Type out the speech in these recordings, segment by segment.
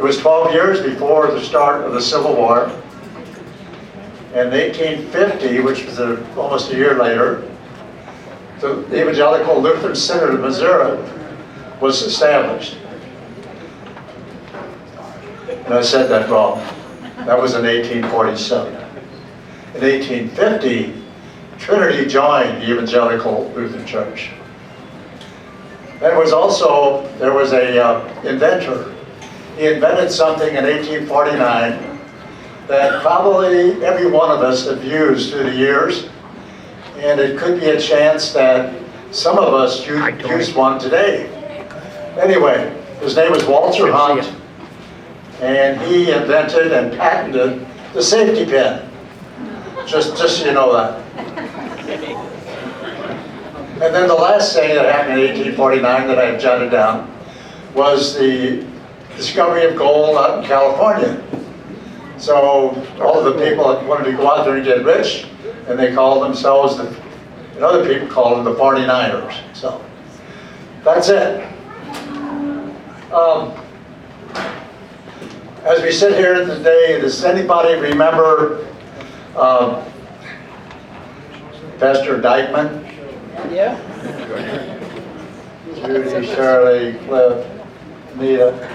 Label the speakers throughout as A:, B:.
A: was 12 years before the start of the Civil War. In 1850, which was almost a year later, the Evangelical Lutheran Synod of Missouri was established. And I said that wrong. That was in 1847. In 1850, Trinity joined the Evangelical Lutheran Church. There was a inventor. He invented something in 1849 that probably every one of us have used through the years, and it could be a chance that some of us use one today. Anyway, his name was Walter Hunt, and he invented and patented the safety pin. Just so you know that. And then the last thing that happened in 1849 that I have jotted down was the discovery of gold out in California. So all of the people that wanted to go out there and get rich, and they called themselves, and other people called them the 49ers. So that's it. As we sit here today, does anybody remember Pastor Dykeman?
B: Yeah.
A: Judy, Shirley, Cliff, Anita.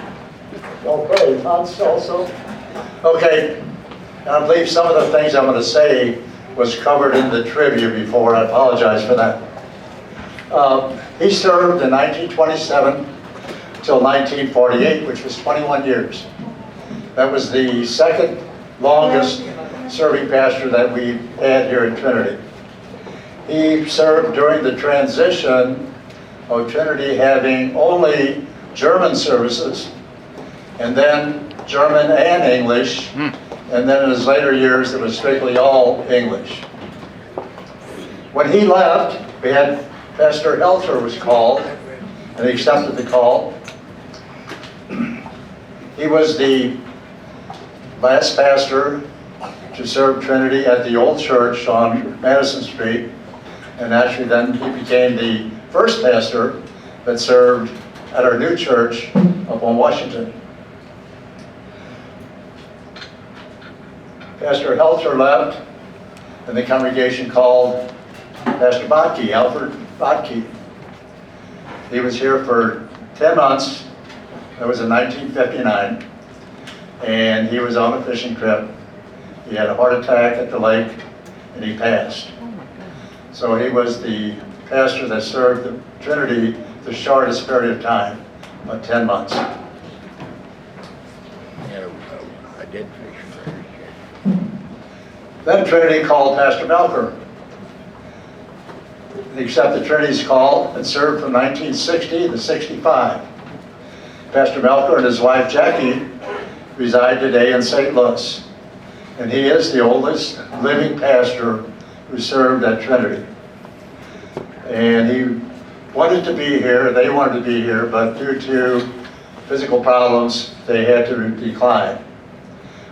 A: Oh, great, Hans also. Okay, and I believe some of the things I'm going to say was covered in the trivia before. I apologize for that. He served in 1927 till 1948, which was 21 years. That was the second longest serving pastor that we had here in Trinity. He served during the transition of Trinity having only German services, and then German and English, and then in his later years it was strictly all English. When he left, we had Pastor Helter was called, and he accepted the call. He was the last pastor to serve Trinity at the old church on Madison Street, and actually then he became the first pastor that served at our new church up on Washington. Pastor Helter left, and the congregation called Pastor Botke, Alfred Botke. He was here for 10 months. That was in 1959, and he was on a fishing trip. He had a heart attack at the lake, and he passed. So he was the pastor that served the Trinity the shortest period of time, about 10 months.
B: Yeah, I did fish.
A: Then Trinity called Pastor Melker. He accepted Trinity's call and served from 1960 to 65. Pastor Melker and his wife Jackie reside today in St. Louis, and he is the oldest living pastor who served at Trinity. And he wanted to be here, they wanted to be here, but due to physical problems, they had to decline.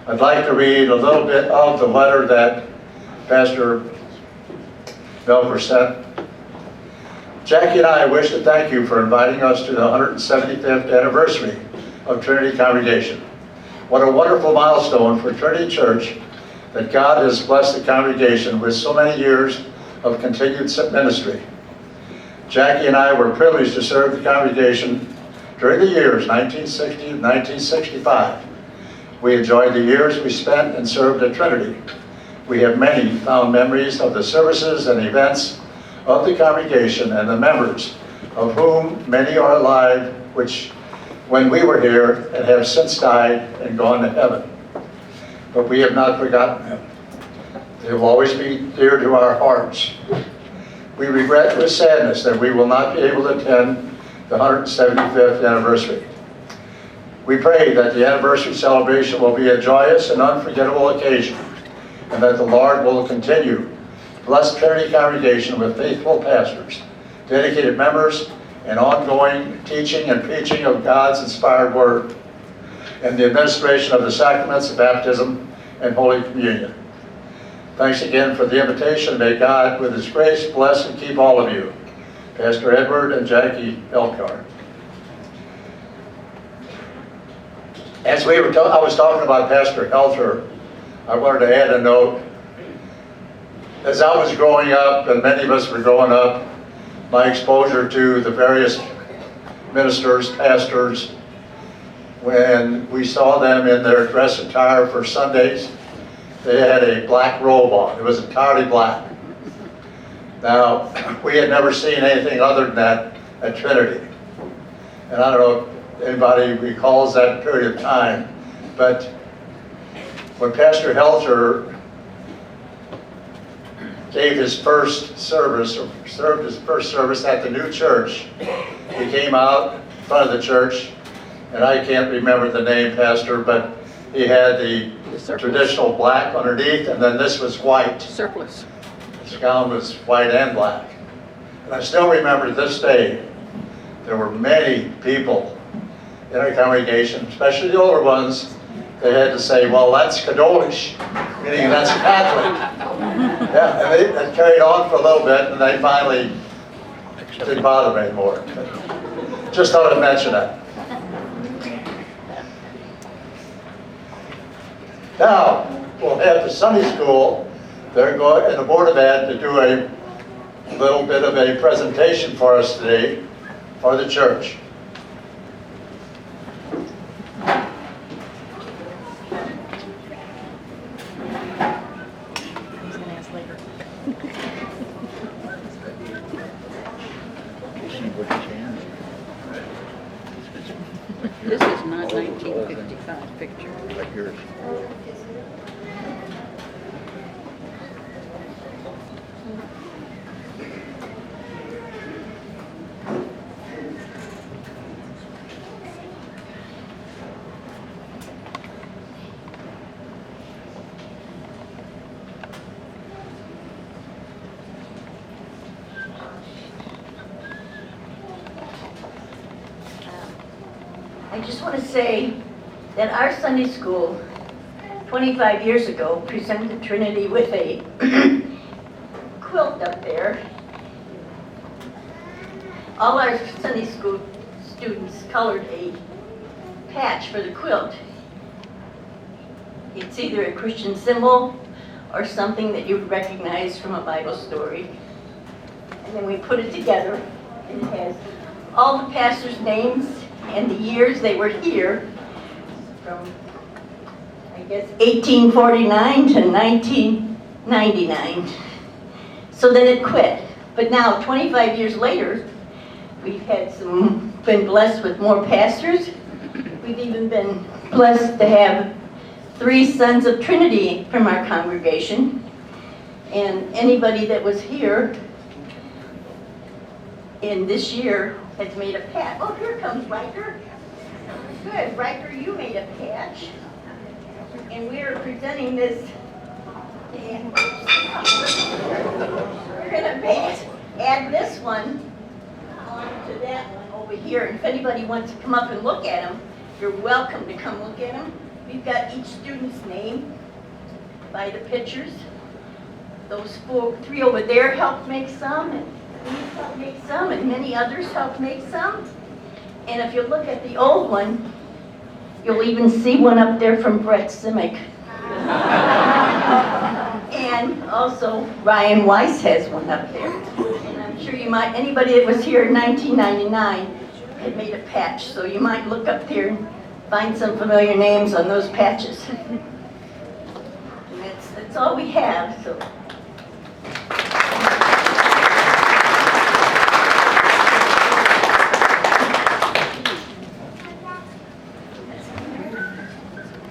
A: I'd like to read a little bit of the letter that Pastor Melker sent. Jackie and I wish to thank you for inviting us to the 175th anniversary of Trinity Congregation. What a wonderful milestone for Trinity Church that God has blessed the congregation with so many years of continued ministry. Jackie and I were privileged to serve the congregation during the years 1960 to 1965. We enjoyed the years we spent and served at Trinity. We have many fond memories of the services and events of the congregation and the members, of whom many are alive, which when we were here and have since died and gone to heaven. But we have not forgotten them. They will always be dear to our hearts. We regret with sadness that we will not be able to attend the 175th anniversary. We pray that the anniversary celebration will be a joyous and unforgettable occasion, and that the Lord will continue to bless Trinity Congregation with faithful pastors, dedicated members, and ongoing teaching and preaching of God's inspired word, and the administration of the sacraments of baptism and Holy Communion. Thanks again for the invitation. May God, with His grace, bless and keep all of you. Pastor Edward and Jackie Elkhart. As I was talking about Pastor Helter, I wanted to add a note. As I was growing up, and many of us were growing up, my exposure to the various ministers, pastors, when we saw them in their dress attire for Sundays, they had a black robe on. It was entirely black. Now, we had never seen anything other than that at Trinity. And I don't know if anybody recalls that period of time, but when Pastor Helter gave his first service, or served his first service at the new church, he came out in front of the church, and I can't remember the name, Pastor, but he had the traditional black underneath, and then this was white.
C: Surplice.
A: His gown was white and black. And I still remember this day, there were many people in our congregation, especially the older ones, they had to say, well, that's Kadosh, meaning that's Catholic. Yeah, and that carried on for a little bit, and they finally didn't bother me anymore. But just thought I'd mention that. Now, we'll have the Sunday school. They're going, and the Board of Ed, to do a little bit of a presentation for us today for the church.
C: He's gonna ask later.
B: You see what his hands are.
C: This is not 1955 picture.
B: Like yours.
D: I just want to say that our Sunday school, 25 years ago, presented Trinity with a quilt up there. All our Sunday school students colored a patch for the quilt. It's either a Christian symbol or something that you would recognize from a Bible story. And then we put it together, and it has all the pastors' names and the years they were here, from, I guess, 1849 to 1999. So then it quit. But now, 25 years later, we've been blessed with more pastors. We've even been blessed to have 3 sons of Trinity from our congregation. And anybody that was here in this year has made a patch. Oh, here comes Riker. Good, Riker, you made a patch. And we are presenting this. And we're going to add this one onto that one over here. And if anybody wants to come up and look at them, you're welcome to come look at them. We've got each student's name by the pictures. Those 3 over there helped make some, and these helped make some, and many others helped make some. And if you look at the old one, you'll even see one up there from Brett Simic. And also Ryan Weiss has one up there. And I'm sure you might, anybody that was here in 1999 had made a patch, so you might look up there and find some familiar names on those patches. And that's all we have, so